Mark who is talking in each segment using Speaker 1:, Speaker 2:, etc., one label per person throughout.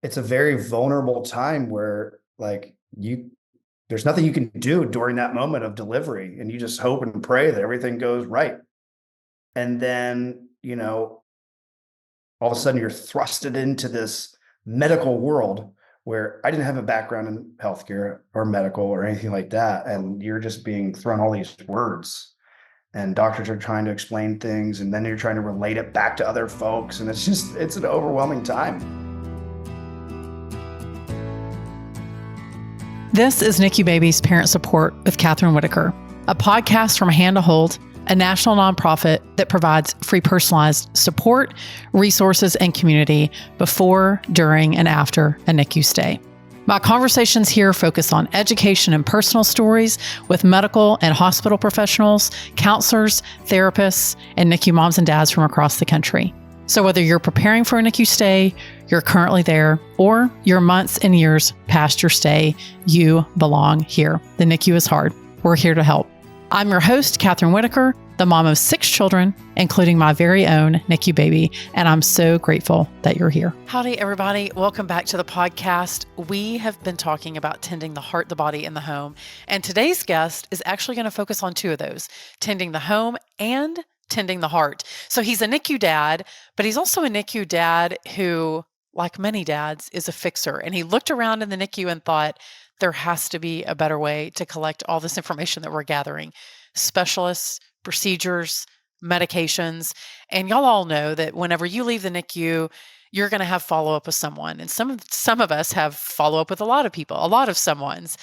Speaker 1: it's a very vulnerable time where there's nothing you can do during that moment of delivery, and you just hope and pray that everything goes right. And then, all of a sudden you're thrusted into this medical world where I didn't have a background in healthcare or medical or anything like that. And you're just being thrown all these words, and doctors are trying to explain things, and then you're trying to relate it back to other folks. And it's an overwhelming time.
Speaker 2: This is NICU Babies Parent Support with Kathryn Whitaker, a podcast from Hand to Hold, a national nonprofit that provides free personalized support, resources, and community before, during, and after a NICU stay. My conversations here focus on education and personal stories with medical and hospital professionals, counselors, therapists, and NICU moms and dads from across the country. So whether you're preparing for a NICU stay, you're currently there, or you're months and years past your stay, you belong here. The NICU is hard. We're here to help. I'm your host, Kathryn Whitaker, the mom of 6 children, including my very own NICU baby, and I'm so grateful that you're here. Howdy, everybody. Welcome back to the podcast. We have been talking about tending the heart, the body, and the home, and today's guest is actually going to focus on 2 of those, tending the home and tending the heart. So he's a NICU dad, but he's also a NICU dad who, like many dads, is a fixer. And he looked around in the NICU and thought, there has to be a better way to collect all this information that we're gathering. Specialists, procedures, medications. And y'all all know that whenever you leave the NICU, you're going to have follow-up with someone. And some of us have follow-up with a lot of people, a lot of someones.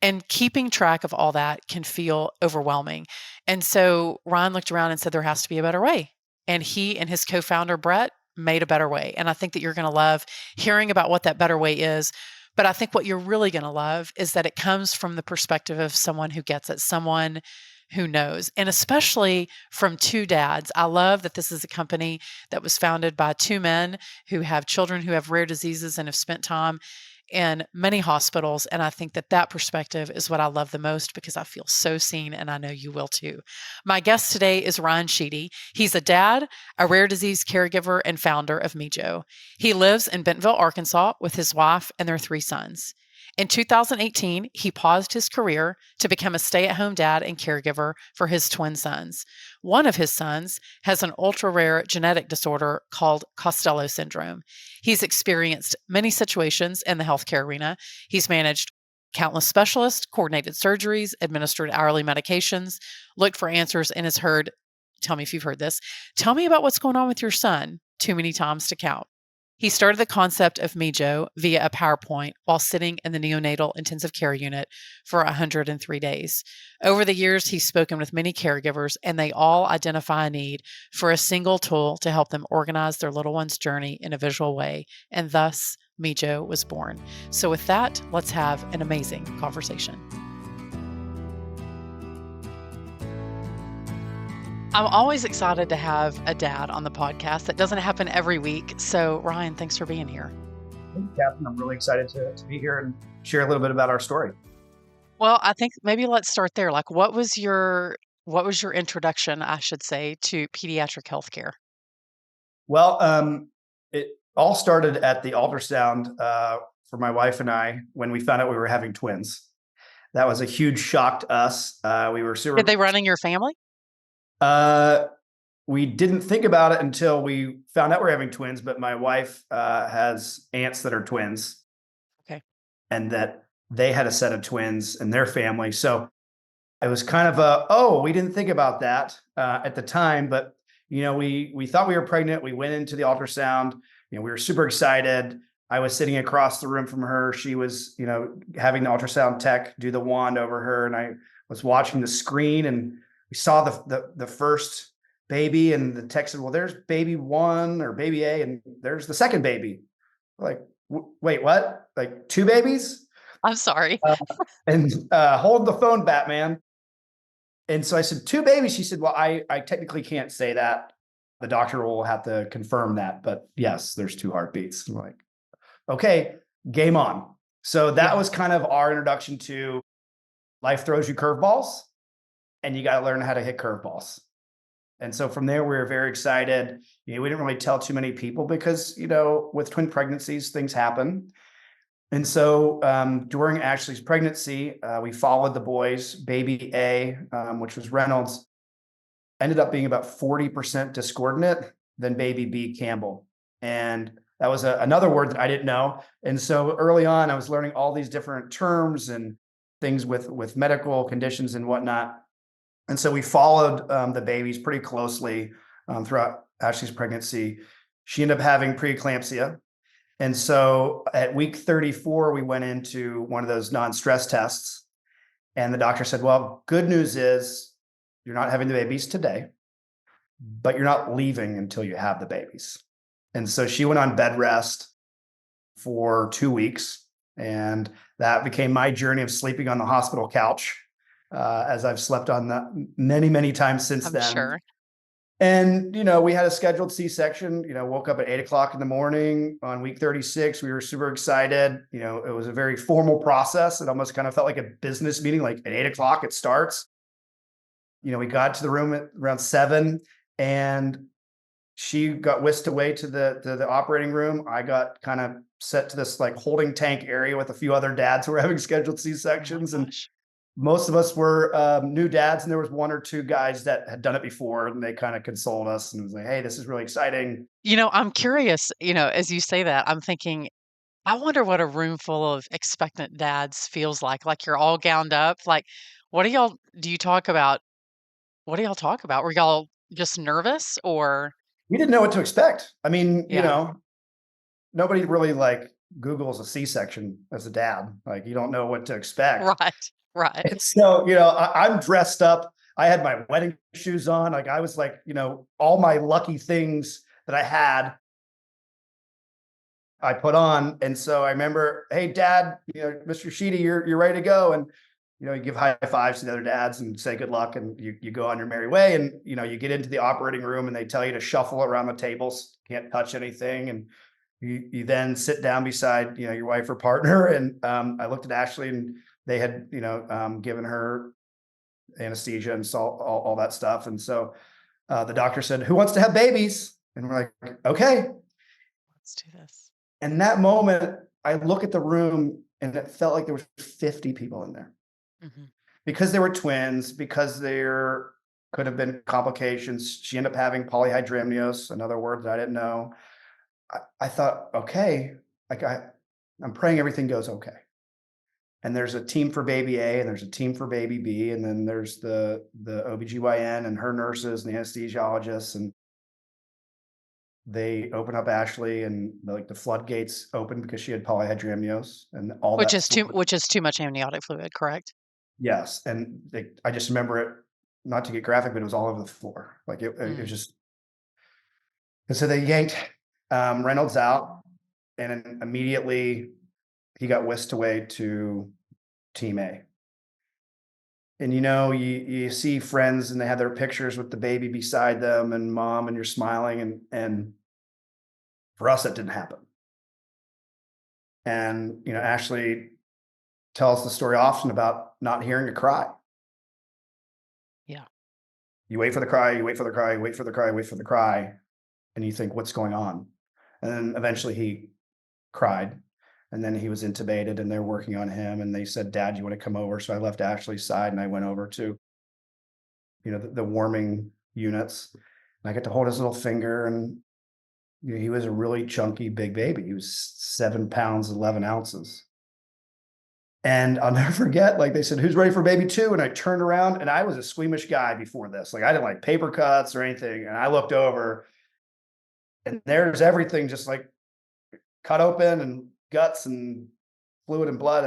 Speaker 2: And keeping track of all that can feel overwhelming. And so Ryan looked around and said, there has to be a better way. And he and his co-founder, Brett, made a better way. And I think that you're going to love hearing about what that better way is. But I think what you're really going to love is that it comes from the perspective of someone who gets it, someone who knows, and especially from 2 dads. I love that this is a company that was founded by 2 men who have children who have rare diseases and have spent time in many hospitals. And I think that that perspective is what I love the most because I feel so seen, and I know you will too. My guest today is Ryan Sheedy. He's a dad, a rare disease caregiver, and founder of Mejo. He lives in Bentonville, Arkansas with his wife and their 3 sons. In 2018, he paused his career to become a stay-at-home dad and caregiver for his twin sons. One of his sons has an ultra-rare genetic disorder called Costello syndrome. He's experienced many situations in the healthcare arena. He's managed countless specialists, coordinated surgeries, administered hourly medications, looked for answers, and has heard, tell me if you've heard this, tell me about what's going on with your son, too many times to count. He started the concept of Mejo via a PowerPoint while sitting in the neonatal intensive care unit for 103 days. Over the years, he's spoken with many caregivers, and they all identify a need for a single tool to help them organize their little one's journey in a visual way, and thus Mejo was born. So with that, let's have an amazing conversation. I'm always excited to have a dad on the podcast. That doesn't happen every week. So Ryan, thanks for being here.
Speaker 1: Thank you, Kathryn. I'm really excited to be here and share a little bit about our story.
Speaker 2: Well, I think maybe let's start there. Like, what was your introduction, I should say, to pediatric healthcare?
Speaker 1: Well, it all started at the ultrasound for my wife and I when we found out we were having twins. That was a huge shock to us. We were super.
Speaker 2: Did they run in your family?
Speaker 1: We didn't think about it until we found out we're having twins, but my wife has aunts that are twins.
Speaker 2: Okay.
Speaker 1: And that they had a set of twins in their family. So it was kind of we didn't think about that at the time, but we thought we were pregnant. We went into the ultrasound, we were super excited. I was sitting across the room from her. She was, having the ultrasound tech do the wand over her. And I was watching the screen, and we saw the first baby, and the tech said, well, there's baby 1 or baby A, and there's the second baby. Like, wait, what? Like 2 babies?
Speaker 2: I'm sorry.
Speaker 1: And hold the phone, Batman. And so I said, 2 babies. She said, well, I technically can't say that. The doctor will have to confirm that. But yes, there's 2 heartbeats. I'm like, okay, game on. So that was kind of our introduction to life throws you curveballs, and you got to learn how to hit curveballs. And so from there, we were very excited. We didn't really tell too many people because, with twin pregnancies, things happen. And so during Ashley's pregnancy, we followed the boys. Baby A, which was Reynolds, ended up being about 40% discordant than baby B, Campbell. And that was another word that I didn't know. And so early on, I was learning all these different terms and things with medical conditions and whatnot. And so we followed the babies pretty closely throughout Ashley's pregnancy. She ended up having preeclampsia. And so at week 34, we went into one of those non-stress tests. And the doctor said, well, good news is you're not having the babies today, but you're not leaving until you have the babies. And so she went on bed rest for 2 weeks. And that became my journey of sleeping on the hospital couch, as I've slept on that many, many times since
Speaker 2: I'm
Speaker 1: then.
Speaker 2: sure.
Speaker 1: And, we had a scheduled C-section, woke up at 8 o'clock in the morning on week 36. We were super excited. It was a very formal process. It almost kind of felt like a business meeting, like at 8 o'clock it starts. We got to the room at around 7, and she got whisked away to the operating room. I got kind of set to this like holding tank area with a few other dads who were having scheduled C-sections. And most of us were new dads, and there was 1 or 2 guys that had done it before, and they kind of consoled us and was like, hey, this is really exciting.
Speaker 2: I'm curious, as you say that, I'm thinking, I wonder what a room full of expectant dads feels like. Like you're all gowned up. Like, do you talk about, what do y'all talk about? Were y'all just nervous or?
Speaker 1: We didn't know what to expect. I mean,
Speaker 2: Yeah.
Speaker 1: nobody really like Googles a C-section as a dad. Like you don't know what to expect.
Speaker 2: Right. Right.
Speaker 1: And so, I'm dressed up. I had my wedding shoes on. Like I was like, all my lucky things that I had, I put on. And so I remember, hey, Dad, Mr. Sheedy, you're ready to go. And, you give high fives to the other dads and say good luck. And you go on your merry way. And, you get into the operating room and they tell you to shuffle around the tables, can't touch anything. And you then sit down beside, your wife or partner. And I looked at Ashley, and they had, given her anesthesia and saw all that stuff. And so the doctor said, who wants to have babies? And we're like, okay.
Speaker 2: Let's do this.
Speaker 1: And that moment, I look at the room and it felt like there was 50 people in there.
Speaker 2: Mm-hmm.
Speaker 1: Because they were twins, because there could have been complications. She ended up having polyhydramnios, another word that I didn't know. I thought, okay, like I'm praying everything goes okay. And there's a team for baby A and there's a team for baby B. And then there's the OBGYN and her nurses and the anesthesiologists. And they open up Ashley, and like the floodgates open because she had polyhydramnios and all
Speaker 2: Which
Speaker 1: that.
Speaker 2: is too much amniotic fluid, correct?
Speaker 1: Yes. And I just remember it, not to get graphic, but it was all over the floor. Like it was just, and so they yanked Reynolds out, and then immediately he got whisked away to team A. And you see friends and they have their pictures with the baby beside them and mom, and you're smiling, and for us that didn't happen. And Ashley tells the story often about not hearing a cry.
Speaker 2: Yeah.
Speaker 1: You wait for the cry, you wait for the cry, you wait for the cry, wait for the cry, and you think, what's going on? And then eventually he cried, and then he was intubated, and they're working on him, and they said, Dad, you want to come over? So I left Ashley's side and I went over to, the warming units, and I got to hold his little finger, and he was a really chunky, big baby. He was 7 pounds, 11 ounces. And I'll never forget, like they said, who's ready for baby 2? And I turned around, and I was a squeamish guy before this. Like I didn't like paper cuts or anything. And I looked over, and there's everything just like cut open, and guts and fluid and blood.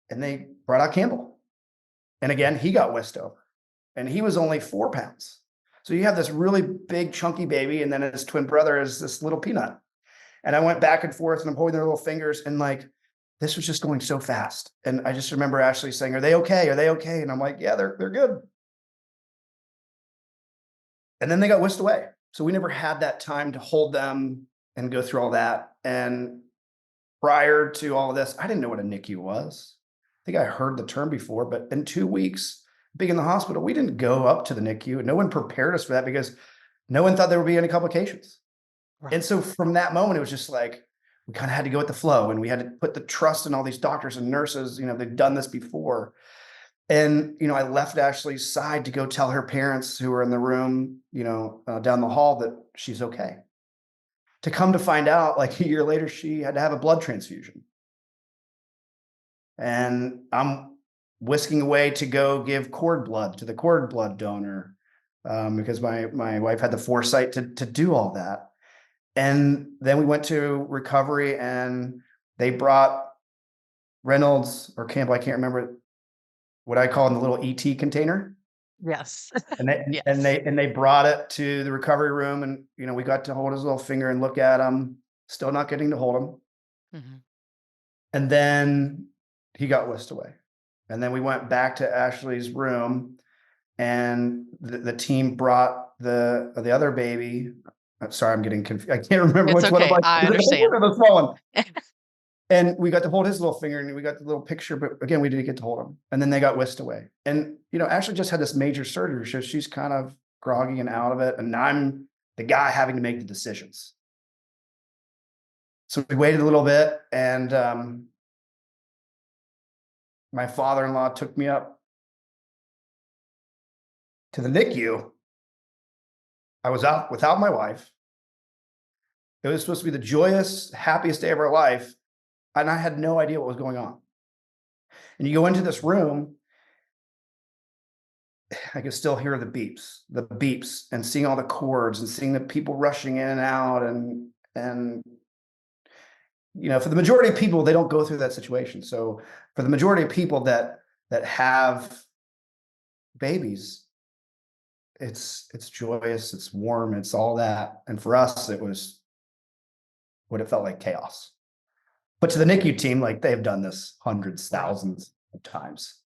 Speaker 1: And they brought out Campbell. And again, he got whisked over, and he was only 4 pounds. So you have this really big chunky baby, and then his twin brother is this little peanut. And I went back and forth, and I'm holding their little fingers, and like, this was just going so fast. And I just remember Ashley saying, are they okay? Are they okay? And I'm like, yeah, they're good. And then they got whisked away. So we never had that time to hold them and go through all that. And prior to all of this, I didn't know what a NICU was. I think I heard the term before, but in 2 weeks, being in the hospital, we didn't go up to the NICU, and no one prepared us for that because no one thought there would be any complications.
Speaker 2: Right.
Speaker 1: And so from that moment, it was just like, we kind of had to go with the flow, and we had to put the trust in all these doctors and nurses. They've done this before. And, I left Ashley's side to go tell her parents who were in the room, down the hall, that she's okay. To come to find out, like a year later, she had to have a blood transfusion. And I'm whisking away to go give cord blood to the cord blood donor, because my wife had the foresight to do all that. And then we went to recovery, and they brought Reynolds or Campbell, I can't remember what I call in the little ET container.
Speaker 2: Yes.
Speaker 1: And they
Speaker 2: Yes.
Speaker 1: and they brought it to the recovery room, and we got to hold his little finger and look at him, still not getting to hold him.
Speaker 2: Mhm.
Speaker 1: And then he got whisked away. And then we went back to Ashley's room, and the team brought the other baby. I'm sorry, I'm getting confused. I can't remember
Speaker 2: It's
Speaker 1: which one of
Speaker 2: okay. I understand.
Speaker 1: the small one. And we got to hold his little finger, and we got the little picture, but again, we didn't get to hold him. And then they got whisked away. And, Ashley just had this major surgery, so she's kind of groggy and out of it. And I'm the guy having to make the decisions. So we waited a little bit, and my father-in-law took me up to the NICU. I was out without my wife. It was supposed to be the joyous, happiest day of our life, and I had no idea what was going on. And you go into this room, I could still hear the beeps, and seeing all the cords and seeing the people rushing in and out. And for the majority of people, they don't go through that situation. So for the majority of people that have babies, it's joyous, it's warm, it's all that. And for us, it was what it felt like, chaos. But to the NICU team, like, they have done this hundreds, thousands of times.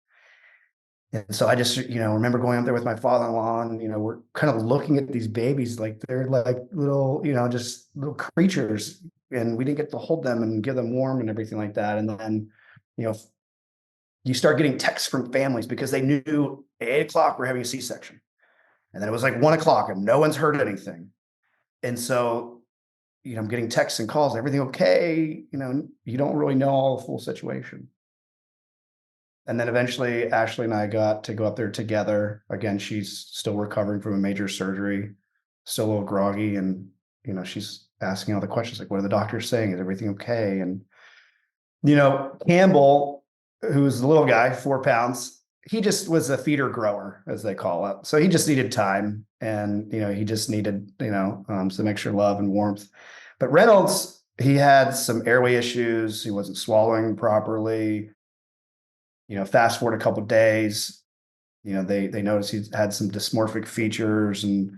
Speaker 1: And so I just, remember going up there with my father-in-law, and, we're kind of looking at these babies like they're like little, just little creatures. And we didn't get to hold them and give them warm and everything like that. And then, you start getting texts from families because they knew at 8 o'clock we're having a C-section. And then it was like 1 o'clock and no one's heard anything. And so, I'm getting texts and calls, everything okay? You don't really know all the full situation. And then eventually Ashley and I got to go up there together. Again, she's still recovering from a major surgery, still a little groggy. And, she's asking all the questions like, what are the doctors saying? Is everything okay? And, Campbell, who's the little guy, 4 pounds, he just was a feeder grower, as they call it. So he just needed time, and, he just needed, some extra love and warmth. But Reynolds, he had some airway issues. He wasn't swallowing properly. Fast forward a couple of days, they noticed he had some dysmorphic features and,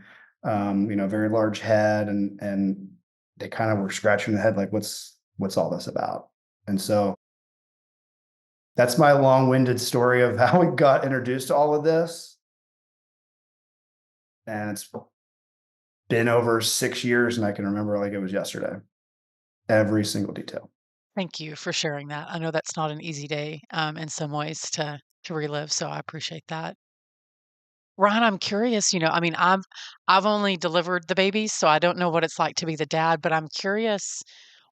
Speaker 1: very large head, and they kind of were scratching their head like, what's all this about? And so that's my long-winded story of how we got introduced to all of this. And it's been over 6 years, and I can remember like it was yesterday, every single detail.
Speaker 2: Thank you for sharing that. I know that's not an easy day, in some ways to relive, so I appreciate that. Ryan, I'm curious, I mean, I've only delivered the babies, so I don't know what it's like to be the dad, but I'm curious,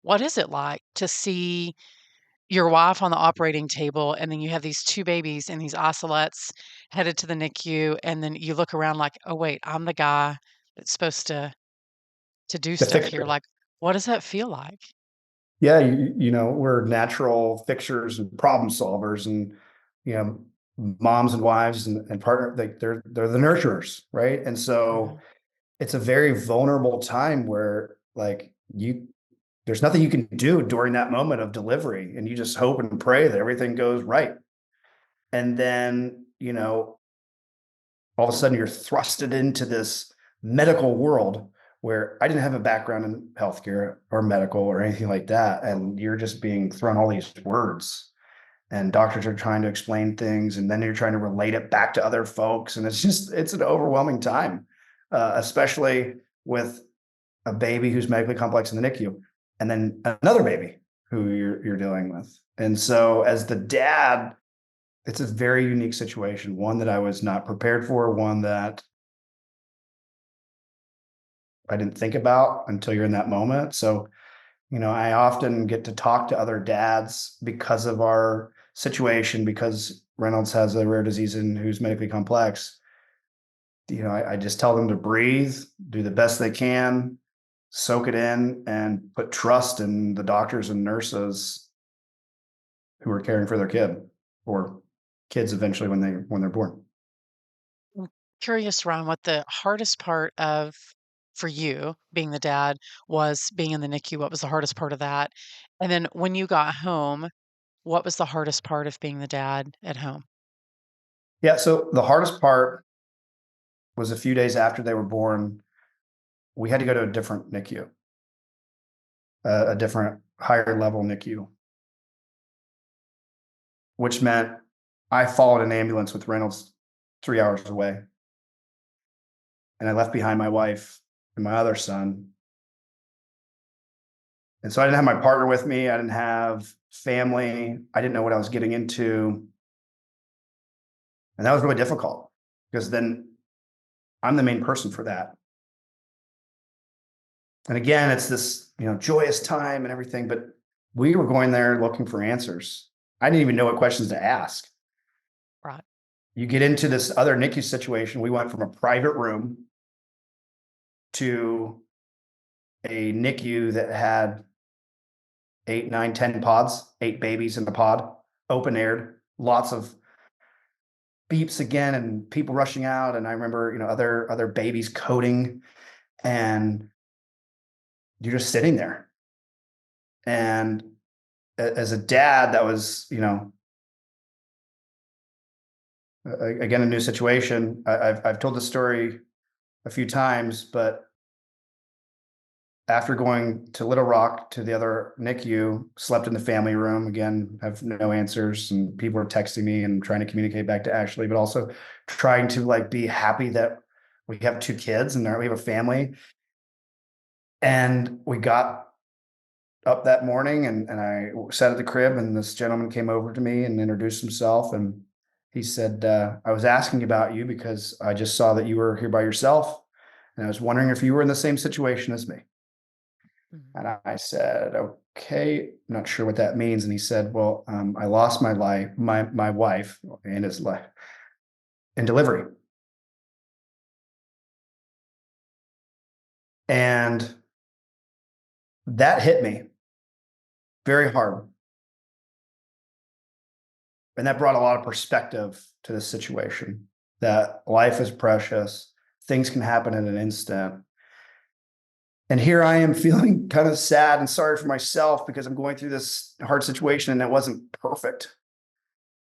Speaker 2: what is it like to see your wife on the operating table, and then you have these 2 babies and these isolates headed to the NICU, and then you look around like, "Oh, wait, I'm the guy that's supposed to do
Speaker 1: The
Speaker 2: stuff here."
Speaker 1: fixture.
Speaker 2: Like, what does that feel like?
Speaker 1: Yeah, we're natural fixers and problem solvers, and you know, moms and wives and partner, like they're the nurturers, right? And so
Speaker 2: Mhm.
Speaker 1: it's a very vulnerable time where like there's nothing you can do during that moment of delivery, and you just hope and pray that everything goes right. And then, all of a sudden you're thrusted into this medical world where I didn't have a background in healthcare or medical or anything like that. And you're just being thrown all these words, and doctors are trying to explain things, and then you're trying to relate it back to other folks. And it's an overwhelming time, especially with a baby who's medically complex in the NICU, and then another baby who you're dealing with. And so as the dad, it's a very unique situation, one that I was not prepared for, one that I didn't think about until you're in that moment. So, I often get to talk to other dads because of our situation, because Reynolds has a rare disease and who's medically complex. I just tell them to breathe, do the best they can, soak it in, and put trust in the doctors and nurses who are caring for their kid or kids eventually when they're born.
Speaker 2: I'm curious, Ron, what the hardest part of for you being the dad was being in the NICU. What was the hardest part of that? And then when you got home, what was the hardest part of being the dad at home?
Speaker 1: Yeah. So the hardest part was a few days after they were born, we had to go to a different NICU, a different higher level NICU, which meant I followed an ambulance with Reynolds 3 hours away. And I left behind my wife and my other son. And so I didn't have my partner with me. I didn't have family. I didn't know what I was getting into. And that was really difficult because then I'm the main person for that. And again, it's this, joyous time and everything, but we were going there looking for answers. I didn't even know what questions to ask.
Speaker 2: Right.
Speaker 1: You get into this other NICU situation. We went from a private room to a NICU that had 8, 9, 10 pods, 8 babies in the pod, open aired, lots of beeps again and people rushing out. And I remember, other babies coding, and you're just sitting there. And as a dad, that was, again, a new situation. I've told this story a few times, but after going to Little Rock to the other NICU, slept in the family room again, have no answers, and people are texting me and trying to communicate back to Ashley, but also trying to be happy that we have 2 kids and we have a family. And we got up that morning and I sat at the crib, and this gentleman came over to me and introduced himself. And he said, I was asking about you because I just saw that you were here by yourself. And I was wondering if you were in the same situation as me.
Speaker 2: Mhm.
Speaker 1: And I said, okay, not sure what that means. And he said, well, I lost my wife and his life in delivery. And that hit me very hard. And that brought a lot of perspective to the situation, that life is precious. Things can happen in an instant. And here I am feeling kind of sad and sorry for myself because I'm going through this hard situation and it wasn't perfect.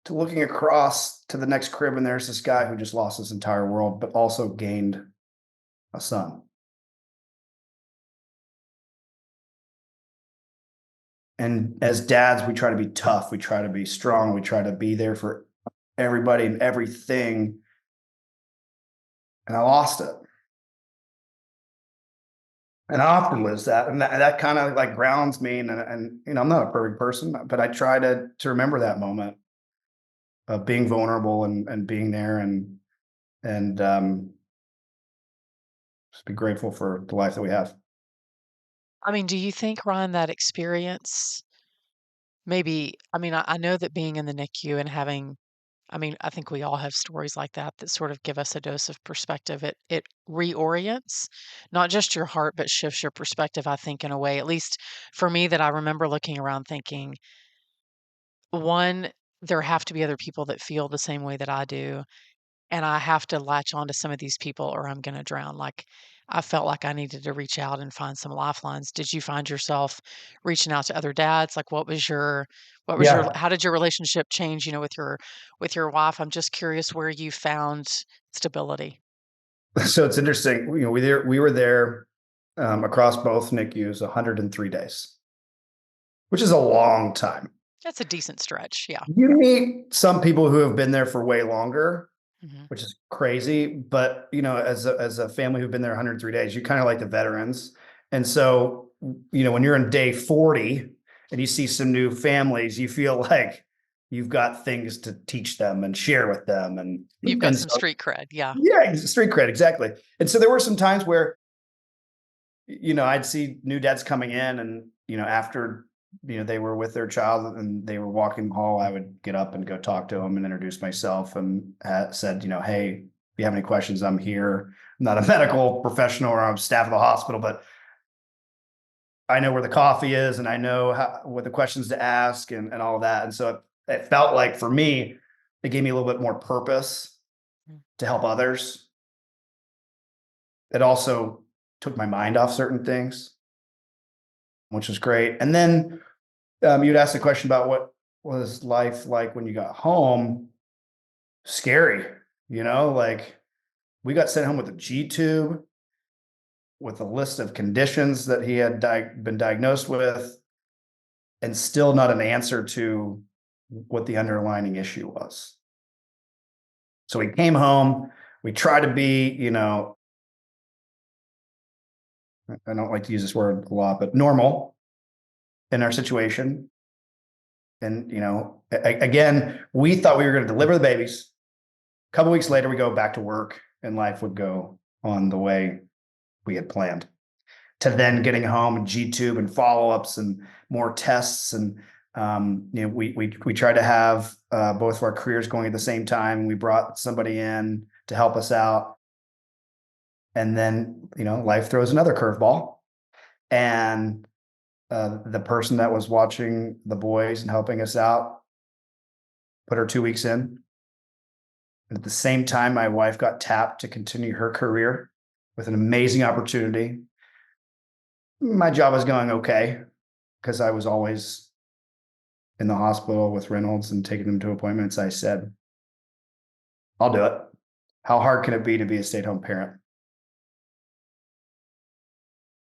Speaker 1: To looking across to the next crib, and there's this guy who just lost his entire world, but also gained a son. And as dads, we try to be tough, we try to be strong, we try to be there for everybody and everything. And I lost it. And I often lose that. And that kind of grounds me. And I'm not a perfect person, but I try to remember that moment of being vulnerable and being there and just be grateful for the life that we have.
Speaker 2: I mean, do you think, Ron, that experience maybe, I know that being in the NICU and having, I think we all have stories like that that sort of give us a dose of perspective. It reorients not just your heart, but shifts your perspective, I think, in a way, at least for me, that I remember looking around thinking, one, there have to be other people that feel the same way that I do. And I have to latch on to some of these people or I'm going to drown. Like I felt like I needed to reach out and find some lifelines. Did you find yourself reaching out to other dads? Like
Speaker 1: Yeah.
Speaker 2: how did your relationship change, with your wife? I'm just curious where you found stability.
Speaker 1: So it's interesting. We were there across both NICUs 103 days, which is a long time.
Speaker 2: That's a decent stretch. Yeah.
Speaker 1: You meet some people who have been there for way longer,
Speaker 2: Mhm.
Speaker 1: which is crazy. But as a family who've been there 103 days, you kind of like the veterans. And so, when you're in day 40 and you see some new families, you feel like, you've got things to teach them and share with them. And
Speaker 2: You've got
Speaker 1: and
Speaker 2: some
Speaker 1: so,
Speaker 2: street cred. Yeah.
Speaker 1: yeah, street cred, exactly. And so there were some times where, I'd see new dads coming in and, after, they were with their child and they were walking the hall, I would get up and go talk to them and introduce myself and said, hey, if you have any questions, I'm here. I'm not a medical professional or I'm staff of the hospital, but I know where the coffee is and I know what the questions to ask and all of that. And so it felt like for me, it gave me a little bit more purpose to help others. It also took my mind off certain things, which was great. And then you'd ask the question about what was life like when you got home. Scary, like we got sent home with a G tube with a list of conditions that he had been diagnosed with, and still not an answer to what the underlying issue was. So we came home, we tried to be, I don't like to use this word a lot, but normal in our situation. And, again, we thought we were going to deliver the babies. A couple weeks later, we go back to work and life would go on the way we had planned. To then getting home and G-tube and follow-ups and more tests. And, we tried to have both of our careers going at the same time. We brought somebody in to help us out. And then, life throws another curveball. And the person that was watching the boys and helping us out put her 2 weeks in. And at the same time, my wife got tapped to continue her career with an amazing opportunity. My job was going okay because I was always in the hospital with Reynolds and taking him to appointments. I said, I'll do it. How hard can it be to be a stay-at-home parent?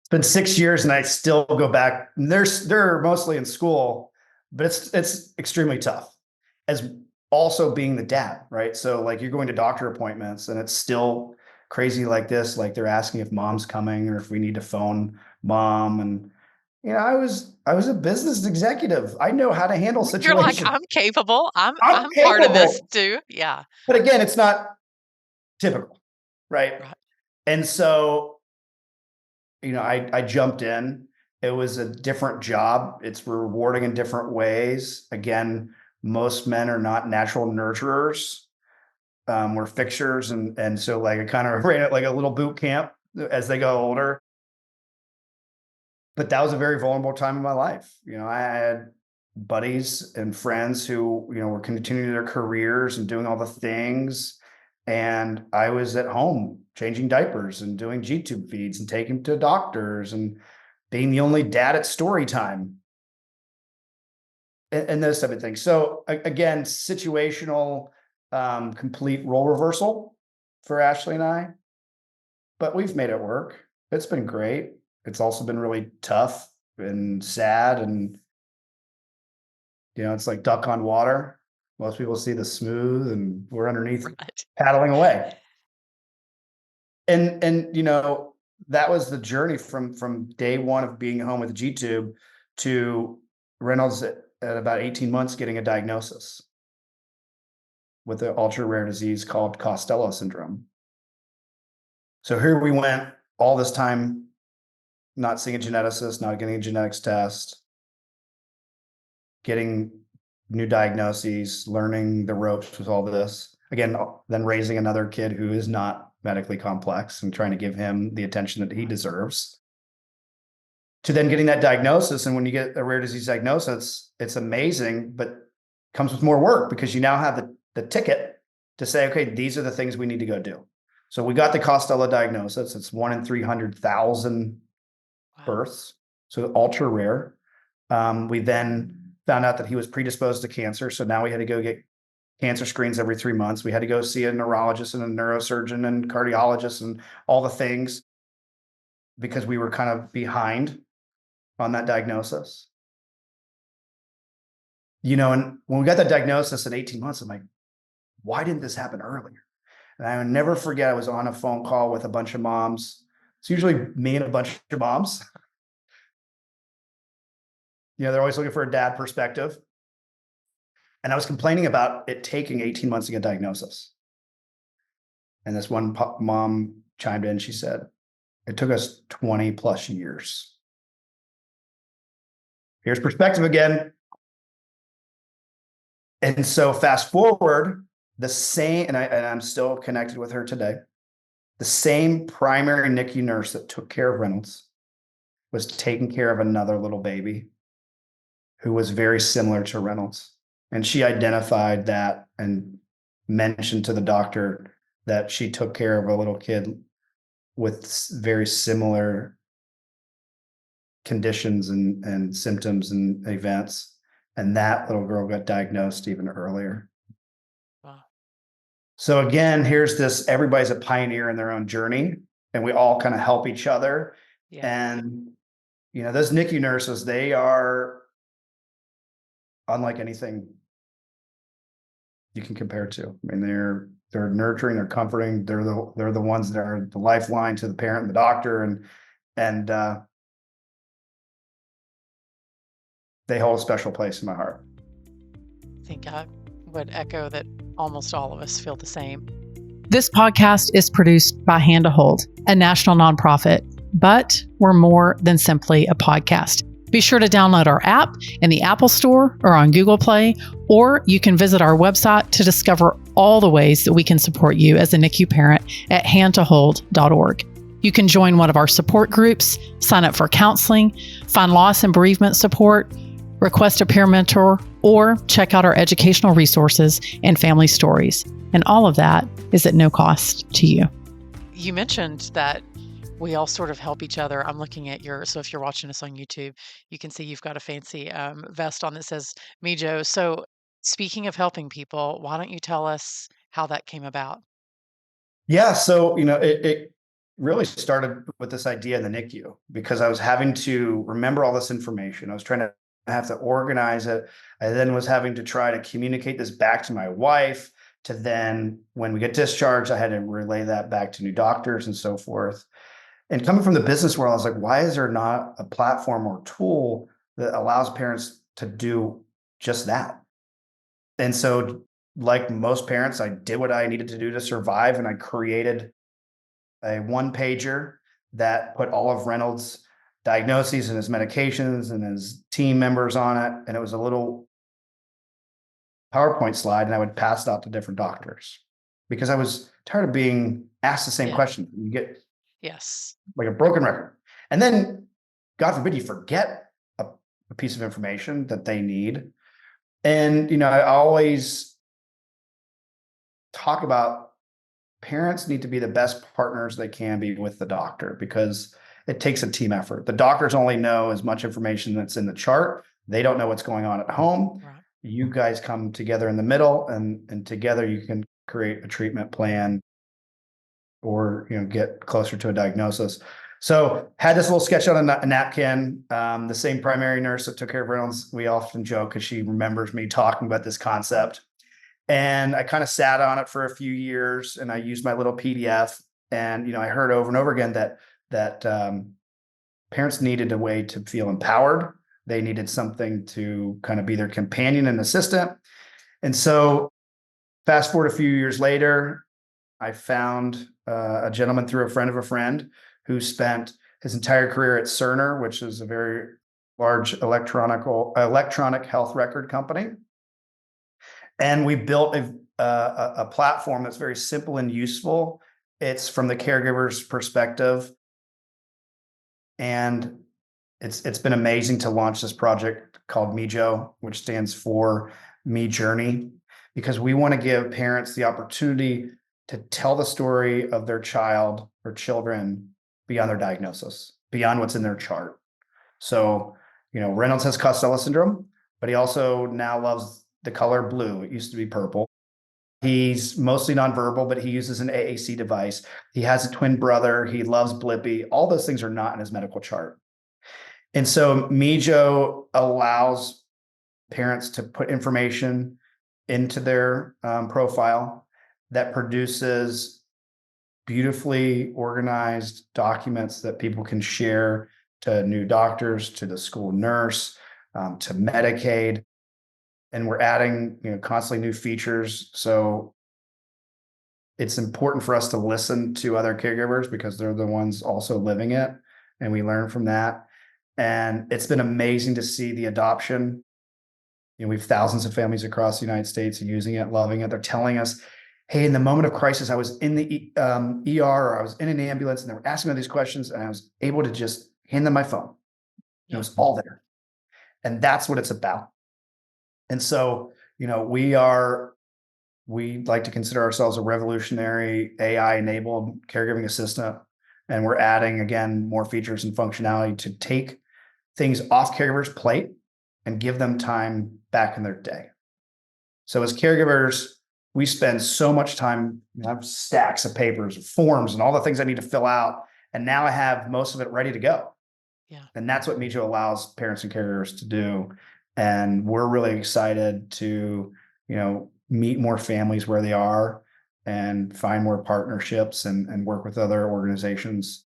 Speaker 1: It's been 6 years and I still go back. They're mostly in school, but it's extremely tough as also being the dad, right? So like you're going to doctor appointments and it's still crazy like this. Like they're asking if mom's coming or if we need to phone mom. And, I was a business executive. I know how to handle
Speaker 2: You're like,
Speaker 1: situations.
Speaker 2: I'm capable. I'm
Speaker 1: I'm
Speaker 2: part of this
Speaker 1: capable.
Speaker 2: too. Yeah.
Speaker 1: But again, it's not typical, right?
Speaker 2: Right.
Speaker 1: And so, I jumped in. It was a different job. It's rewarding in different ways. Again, most men are not natural nurturers. We're fixers, and so like I kind of ran it like a little boot camp as they go older. But that was a very vulnerable time in my life. I had buddies and friends who, were continuing their careers and doing all the things. And I was at home changing diapers and doing G-tube feeds and taking them to doctors and being the only dad at story time and those type of things. So again, situational, complete role reversal for Ashley and I, but we've made it work. It's been great. It's also been really tough and sad and, it's like duck on water. Most people see the smooth and we're underneath
Speaker 2: Right.
Speaker 1: paddling away. And that was the journey from day one of being home with G-tube to Reynolds at about 18 months getting a diagnosis with an ultra rare disease called Costello syndrome. So here we went all this time not seeing a geneticist, not getting a genetics test, getting new diagnoses, learning the ropes with all this. Again, then raising another kid who is not medically complex and trying to give him the attention that he deserves. To then getting that diagnosis. And when you get a rare disease diagnosis, it's amazing, but comes with more work because you now have the ticket to say, okay, these are the things we need to go do. So we got the Costello diagnosis. It's 1 in 300,000 births, so ultra rare. We then found out that he was predisposed to cancer. So now we had to go get cancer screens every 3 months. We had to go see a neurologist and a neurosurgeon and cardiologist and all the things because we were kind of behind on that diagnosis. And when we got that diagnosis at 18 months, I'm like, why didn't this happen earlier? And I will never forget, I was on a phone call with a bunch of moms. It's usually me and a bunch of moms. They're always looking for a dad perspective. And I was complaining about it taking 18 months to get diagnosis. And this one mom chimed in. She said, it took us 20 plus years. Here's perspective again. And so fast forward, the same, and I'm still connected with her today. The same primary NICU nurse that took care of Reynolds was taking care of another little baby who was very similar to Reynolds. And she identified that and mentioned to the doctor that she took care of a little kid with very similar conditions and symptoms and events. And that little girl got diagnosed even earlier.
Speaker 2: Wow.
Speaker 1: So again, here's this, everybody's a pioneer in their own journey, and we all kind of help each other.
Speaker 2: Yeah.
Speaker 1: And, those NICU nurses, they are unlike anything you can compare to. I mean, they're nurturing, they're comforting, they're the ones that are the lifeline to the parent and the doctor, and they hold a special place in my heart.
Speaker 2: I think I would echo that almost all of us feel the same. This podcast is produced by Hand to Hold, a national nonprofit, but we're more than simply a podcast. Be sure to download our app in the Apple Store or on Google Play, or you can visit our website to discover all the ways that we can support you as a NICU parent at handtohold.org. You can join one of our support groups, sign up for counseling, find loss and bereavement support, request a peer mentor, or check out our educational resources and family stories. And all of that is at no cost to you. You mentioned that we all sort of help each other. I'm looking at so if you're watching us on YouTube, you can see you've got a fancy vest on that says Mejo. So speaking of helping people, why don't you tell us how that came about?
Speaker 1: Yeah, so it really started with this idea in the NICU because I was having to remember all this information. I was trying to have to organize it. I then was having to try to communicate this back to my wife, to then when we get discharged, I had to relay that back to new doctors and so forth. And coming from the business world, I was like, why is there not a platform or tool that allows parents to do just that? And so, like most parents, I did what I needed to do to survive, and I created a one pager that put all of Reynolds' diagnoses and his medications and his team members on it. And it was a little PowerPoint slide, and I would pass it out to different doctors because I was tired of being asked the same question. You get like a broken record. And then, God forbid, you forget a piece of information that they need. And, I always talk about parents need to be the best partners they can be with the doctor because it takes a team effort. The doctors only know as much information that's in the chart. They don't know what's going on at home.
Speaker 2: Right.
Speaker 1: You guys come together in the middle, and together you can create a treatment plan or get closer to a diagnosis. So had this little sketch on a napkin. The same primary nurse that took care of Reynolds, we often joke because she remembers me talking about this concept. And I kind of sat on it for a few years, and I used my little PDF. And I heard over and over again that parents needed a way to feel empowered. They needed something to kind of be their companion and assistant. And so fast forward a few years later, I found a gentleman through a friend of a friend who spent his entire career at Cerner, which is a very large electronic health record company. And we built a platform that's very simple and useful. It's from the caregiver's perspective. And it's been amazing to launch this project called Mejo, which stands for Me Journey, because we want to give parents the opportunity to tell the story of their child or children beyond their diagnosis, beyond what's in their chart. So, Reynolds has Costello syndrome, but he also now loves the color blue. It used to be purple. He's mostly nonverbal, but he uses an AAC device. He has a twin brother. He loves Blippi. All those things are not in his medical chart. And so Mejo allows parents to put information into their profile that produces beautifully organized documents that people can share to new doctors, to the school nurse, to Medicaid. and we're adding, constantly new features. So it's important for us to listen to other caregivers because they're the ones also living it, and we learn from that. And it's been amazing to see the adoption. We have thousands of families across the United States using it, loving it. They're telling us, hey, in the moment of crisis, I was in the ER or I was in an ambulance and they were asking me these questions and I was able to just hand them my phone. It was all there. And that's what it's about. And so, we like to consider ourselves a revolutionary AI enabled caregiving assistant. And we're adding, again, more features and functionality to take things off caregivers' plate and give them time back in their day. So as caregivers, we spend so much time, I have stacks of papers, forms, and all the things I need to fill out. And now I have most of it ready to go.
Speaker 2: Yeah.
Speaker 1: And that's what Mejo allows parents and caregivers to do. And we're really excited to, meet more families where they are and find more partnerships and work with other organizations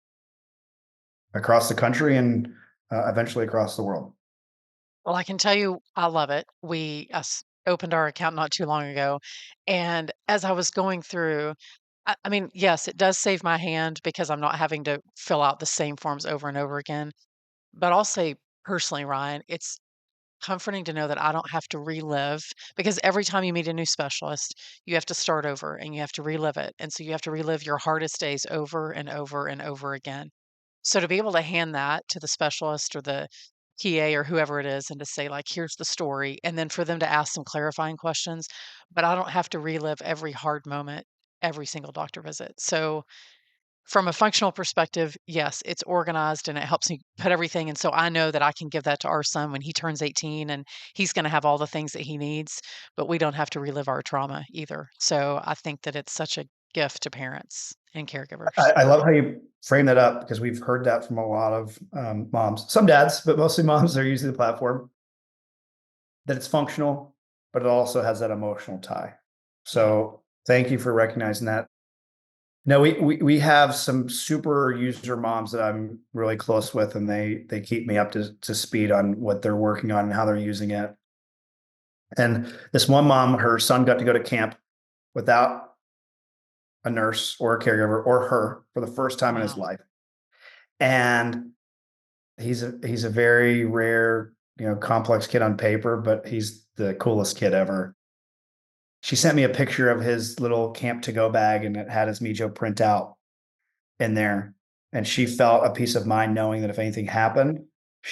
Speaker 1: across the country and eventually across the world.
Speaker 2: Well, I can tell you, I love it. Opened our account not too long ago. And as I was going through, I mean, yes, it does save my hand because I'm not having to fill out the same forms over and over again. But I'll say personally, Ryan, it's comforting to know that I don't have to relive because every time you meet a new specialist, you have to start over and you have to relive it. And so you have to relive your hardest days over and over and over again. So to be able to hand that to the specialist or the PA or whoever it is and to say, like, here's the story, and then for them to ask some clarifying questions, but I don't have to relive every hard moment every single doctor visit. So from a functional perspective, yes, it's organized and it helps me put everything. And so I know that I can give that to our son when he turns 18 and he's going to have all the things that he needs, but we don't have to relive our trauma either. So I think that it's such a gift to parents and caregivers.
Speaker 1: I love how you frame that up because we've heard that from a lot of moms, some dads, but mostly moms that are using the platform, that it's functional, but it also has that emotional tie. So thank you for recognizing that. No, we have some super user moms that I'm really close with, and they keep me up to speed on what they're working on and how they're using it. And this one mom, her son got to go to camp without a nurse or a caregiver or her for the first time in his
Speaker 2: Wow.
Speaker 1: life. And he's a very rare, complex kid on paper, but he's the coolest kid ever. She sent me a picture of his little camp to go bag and it had his Mejo printout in there. And she felt a peace of mind knowing that if anything happened,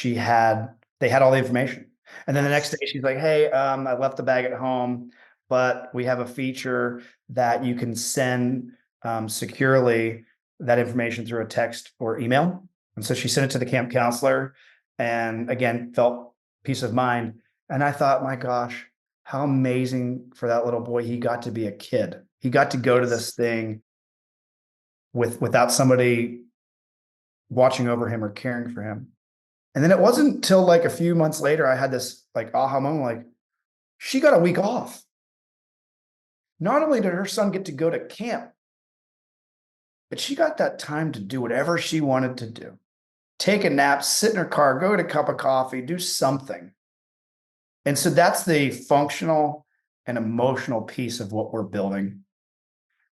Speaker 1: they had all the information. And then the next day she's like, hey, I left the bag at home, but we have a feature that you can send securely that information through a text or email. And so she sent it to the camp counselor and again, felt peace of mind. And I thought, my gosh, how amazing for that little boy. He got to be a kid. He got to go to this thing without somebody watching over him or caring for him. And then it wasn't until like a few months later, I had this like aha moment, like she got a week off. Not only did her son get to go to camp, but she got that time to do whatever she wanted to do. Take a nap, sit in her car, go get a cup of coffee, do something. And so that's the functional and emotional piece of what we're building.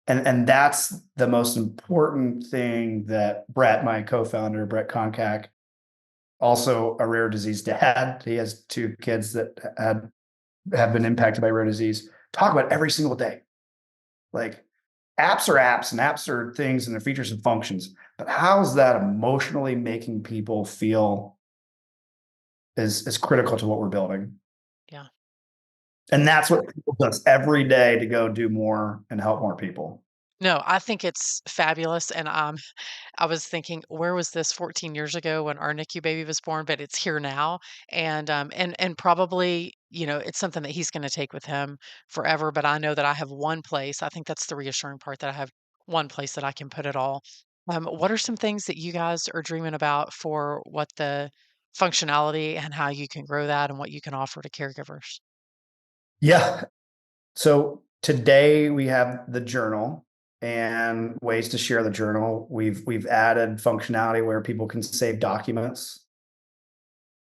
Speaker 1: And that's the most important thing that Brett, my co-founder, Brett Konkak, also a rare disease dad. He has two kids that have been impacted by rare disease. Talk about every single day. Like apps are apps and apps are things and their features and functions. But how's that emotionally making people feel is critical to what we're building.
Speaker 2: Yeah.
Speaker 1: And that's what people does every day to go do more and help more people.
Speaker 2: No, I think it's fabulous. And I was thinking, where was this 14 years ago when our NICU baby was born? But it's here now, and probably it's something that he's going to take with him forever. But I know that I have one place. I think that's the reassuring part that I have one place that I can put it all. What are some things that you guys are dreaming about for what the functionality and how you can grow that and what you can offer to caregivers?
Speaker 1: Yeah. So today we have the journal and ways to share the journal. We've added functionality where people can save documents.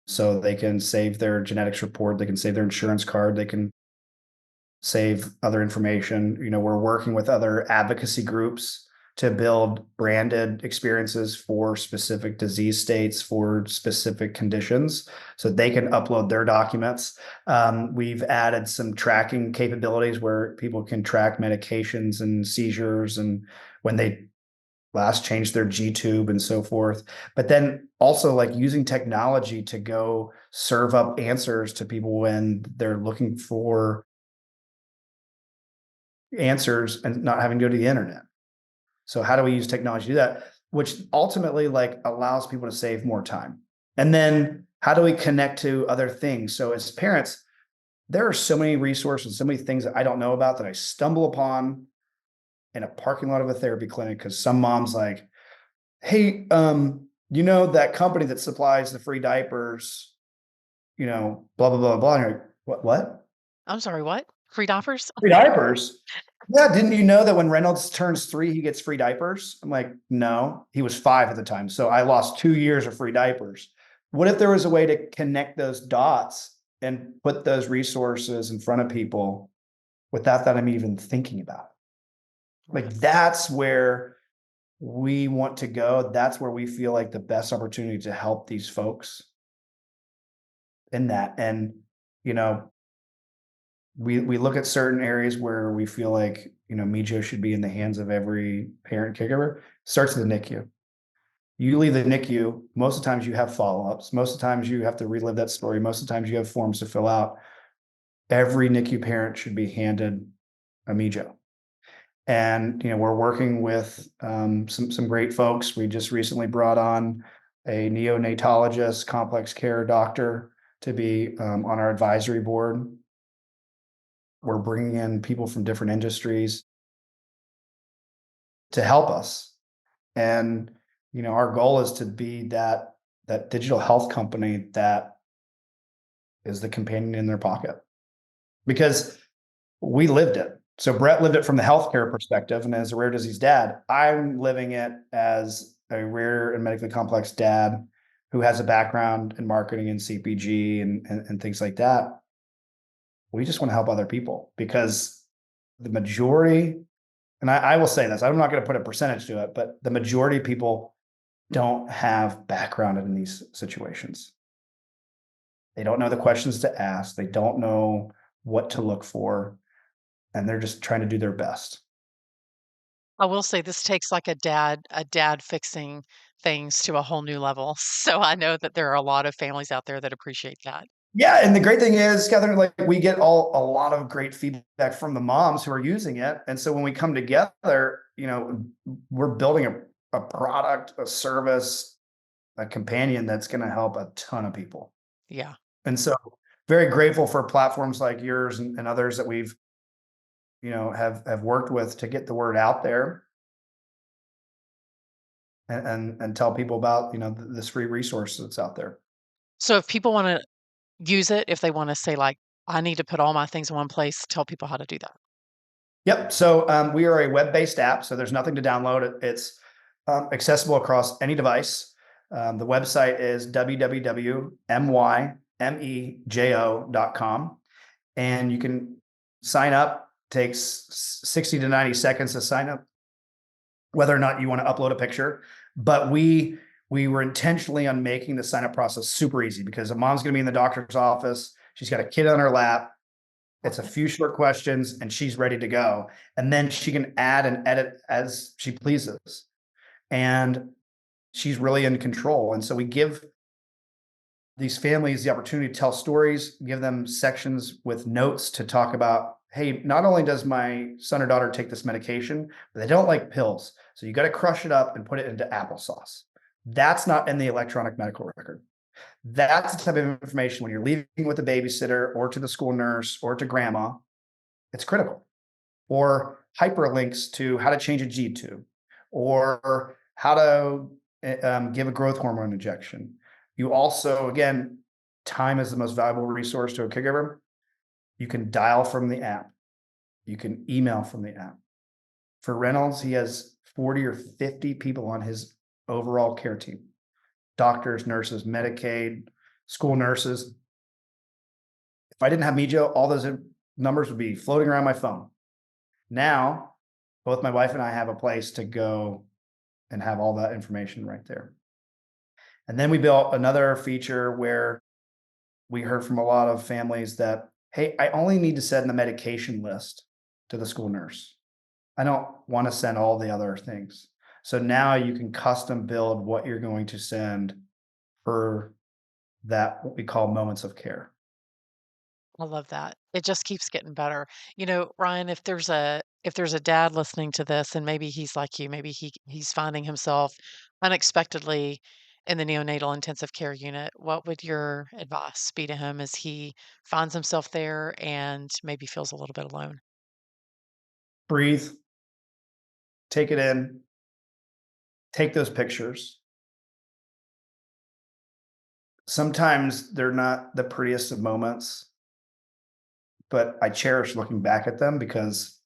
Speaker 1: So they can save their genetics report, they can save their insurance card, they can save other information. We're working with other advocacy groups to build branded experiences for specific disease states, for specific conditions, so they can upload their documents. We've added some tracking capabilities where people can track medications and seizures and when they last changed their G tube and so forth. But then also like using technology to go serve up answers to people when they're looking for answers and not having to go to the internet. So how do we use technology to do that? Which ultimately like allows people to save more time. And then how do we connect to other things? So as parents, there are so many resources, so many things that I don't know about that I stumble upon in a parking lot of a therapy clinic because some mom's like, hey, that company that supplies the free diapers, blah, blah, blah, blah. And you're like, what?
Speaker 2: I'm sorry, what? Free diapers?
Speaker 1: Free diapers? Yeah, didn't you know that when Reynolds turns 3, he gets free diapers? I'm like, no, he was 5 at the time. So I lost 2 years of free diapers. What if there was a way to connect those dots and put those resources in front of people without that I'm even thinking about? Like that's where we want to go. That's where we feel like the best opportunity to help these folks in that. And, you know, we look at certain areas where we feel like, Mejo should be in the hands of every parent caregiver. Starts at the NICU. You leave the NICU, most of the times you have follow-ups. Most of the times you have to relive that story. Most of the times you have forms to fill out. Every NICU parent should be handed a Mejo. And we're working with some great folks. We just recently brought on a neonatologist, complex care doctor to be on our advisory board. We're bringing in people from different industries to help us. And our goal is to be that digital health company that is the companion in their pocket, because we lived it. So Brett lived it from the healthcare perspective, and as a rare disease dad, I'm living it as a rare and medically complex dad who has a background in marketing and CPG and things like that. We just want to help other people because the majority, and I will say this, I'm not going to put a percentage to it, but the majority of people don't have background in these situations. They don't know the questions to ask. They don't know what to look for, and they're just trying to do their best.
Speaker 2: I will say this takes like a dad fixing things to a whole new level. So I know that there are a lot of families out there that appreciate that.
Speaker 1: Yeah, and the great thing is, Kathryn, like we get a lot of great feedback from the moms who are using it. And so when we come together, we're building a product, a service, a companion that's going to help a ton of people.
Speaker 2: Yeah.
Speaker 1: And so very grateful for platforms like yours and others that we've, have worked with to get the word out there and tell people about, this free resource that's out there.
Speaker 2: So if people want to use it, if they want to say like, I need to put all my things in one place, tell people how to do that.
Speaker 1: Yep. So we are a web-based app, so there's nothing to download. It's accessible across any device. The website is www.mymejo.com, and you can sign up. Takes 60 to 90 seconds to sign up, whether or not you want to upload a picture. But we were intentionally on making the sign up process super easy because a mom's going to be in the doctor's office. She's got a kid on her lap. It's a few short questions and she's ready to go. And then she can add and edit as she pleases. And she's really in control. And so we give these families the opportunity to tell stories, give them sections with notes to talk about, hey, not only does my son or daughter take this medication, but they don't like pills. So you got to crush it up and put it into applesauce. That's not in the electronic medical record. That's the type of information when you're leaving with a babysitter or to the school nurse or to grandma, it's critical. Or hyperlinks to how to change a G tube or how to give a growth hormone injection. You also, again, time is the most valuable resource to a caregiver. You can dial from the app. You can email from the app. For Reynolds, he has 40 or 50 people on his overall care team. Doctors, nurses, Medicaid, school nurses. If I didn't have Mejo, all those numbers would be floating around my phone. Now, both my wife and I have a place to go and have all that information right there. And then we built another feature where we heard from a lot of families that, hey, I only need to send the medication list to the school nurse. I don't want to send all the other things. So now you can custom build what you're going to send for that, what we call moments of care.
Speaker 2: I love that. It just keeps getting better. Ryan, if there's a dad listening to this and maybe he's like you, maybe he's finding himself unexpectedly in the neonatal intensive care unit, what would your advice be to him as he finds himself there and maybe feels a little bit alone?
Speaker 1: Breathe, take it in, take those pictures. Sometimes they're not the prettiest of moments, but I cherish looking back at them because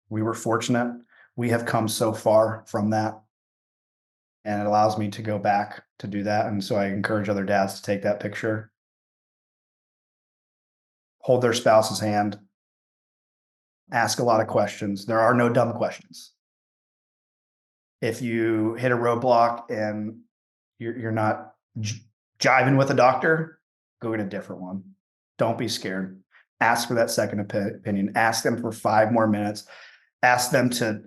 Speaker 1: we were fortunate. We have come so far from that. And it allows me to go back to do that. And so I encourage other dads to take that picture, hold their spouse's hand, ask a lot of questions. There are no dumb questions. If you hit a roadblock and you're not jiving with a doctor, go get a different one. Don't be scared. Ask for that second opinion. Ask them for 5 more minutes. Ask them to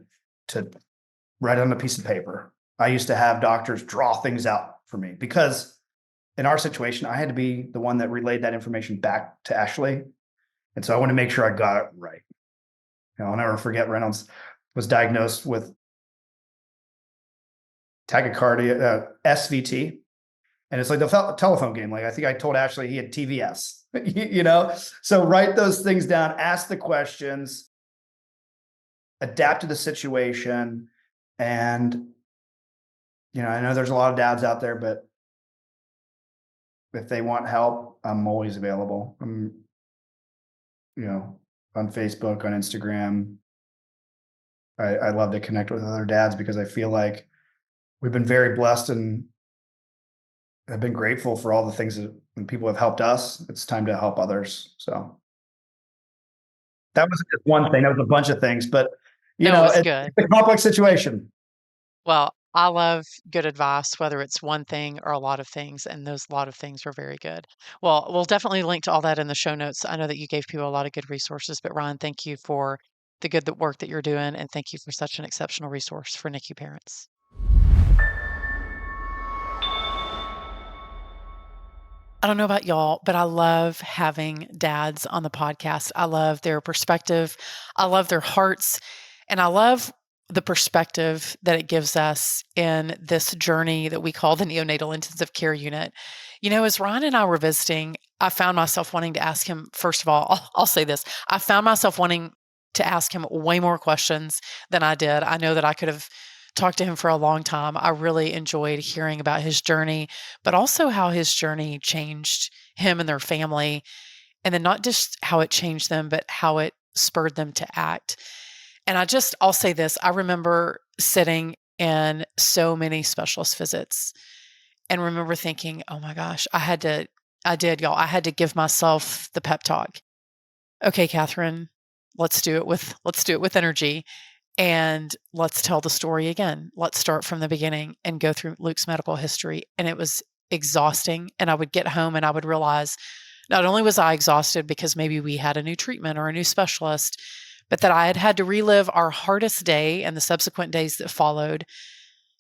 Speaker 1: write on a piece of paper. I used to have doctors draw things out for me because in our situation, I had to be the one that relayed that information back to Ashley. And so I want to make sure I got it right. I'll never forget Reynolds was diagnosed with tachycardia, SVT. And it's like the telephone game. Like I think I told Ashley he had TVS, So write those things down, ask the questions, adapt to the situation. And, I know there's a lot of dads out there, but if they want help, I'm always available. I'm, on Facebook, on Instagram. I love to connect with other dads because I feel like we've been very blessed and I've been grateful for all the things that when people have helped us. It's time to help others. So that was just one thing. That was a bunch of things, but
Speaker 2: No, it was
Speaker 1: it's
Speaker 2: good.
Speaker 1: a complex situation.
Speaker 2: Well, I love good advice, whether it's one thing or a lot of things, and those lot of things were very good. Well, we'll definitely link to all that in the show notes. I know that you gave people a lot of good resources, but Ryan, thank you for the good work that you're doing, and thank you for such an exceptional resource for NICU parents. I don't know about y'all, but I love having dads on the podcast. I love their perspective. I love their hearts. And I love the perspective that it gives us in this journey that we call the neonatal intensive care unit. As Ryan and I were visiting, I found myself wanting to ask him, first of all, I'll say this. I found myself wanting to ask him way more questions than I did. I know that I could have talked to him for a long time. I really enjoyed hearing about his journey, but also how his journey changed him and their family. And then not just how it changed them, but how it spurred them to act. And I'll say this. I remember sitting in so many specialist visits and remember thinking, oh my gosh, I had to give myself the pep talk. Okay, Kathryn, let's do it with energy. And let's tell the story again. Let's start from the beginning and go through Luke's medical history. And it was exhausting. And I would get home and I would realize not only was I exhausted because maybe we had a new treatment or a new specialist, but that I had to relive our hardest day and the subsequent days that followed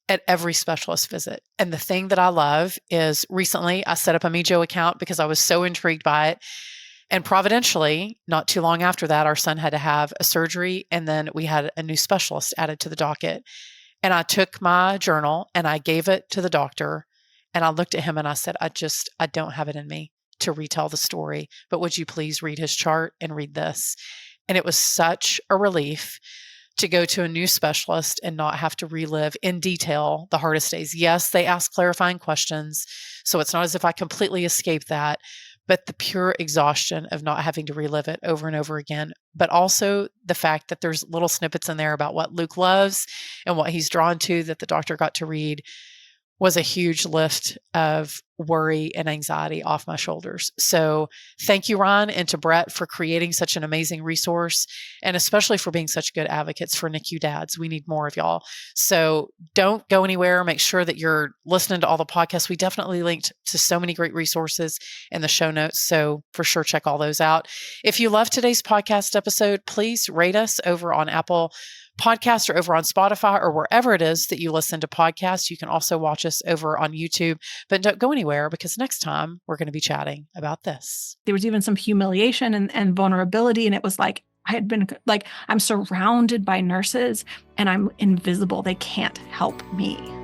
Speaker 2: at every specialist visit. And the thing that I love is recently I set up a Mejo account because I was so intrigued by it. And providentially, not too long after that, our son had to have a surgery, and then we had a new specialist added to the docket. And I took my journal and I gave it to the doctor, and I looked at him and I said, I don't have it in me to retell the story, but would you please read his chart and read this? And it was such a relief to go to a new specialist and not have to relive in detail the hardest days. Yes, they ask clarifying questions, so it's not as if I completely escaped that, but the pure exhaustion of not having to relive it over and over again, but also the fact that there's little snippets in there about what Luke loves and what he's drawn to that the doctor got to read was a huge lift of worry and anxiety off my shoulders. So thank you, Ryan, and to Brett for creating such an amazing resource, and especially for being such good advocates for NICU dads. We need more of y'all. So don't go anywhere. Make sure that you're listening to all the podcasts. We definitely linked to so many great resources in the show notes. So for sure, check all those out. If you love today's podcast episode, please rate us over on Apple Podcasts or over on Spotify or wherever it is that you listen to podcasts. You can also watch us over on YouTube, but don't go anywhere because next time we're going to be chatting about this.
Speaker 3: There was even some humiliation and vulnerability. And it was like, I had been like, I'm surrounded by nurses and I'm invisible. They can't help me.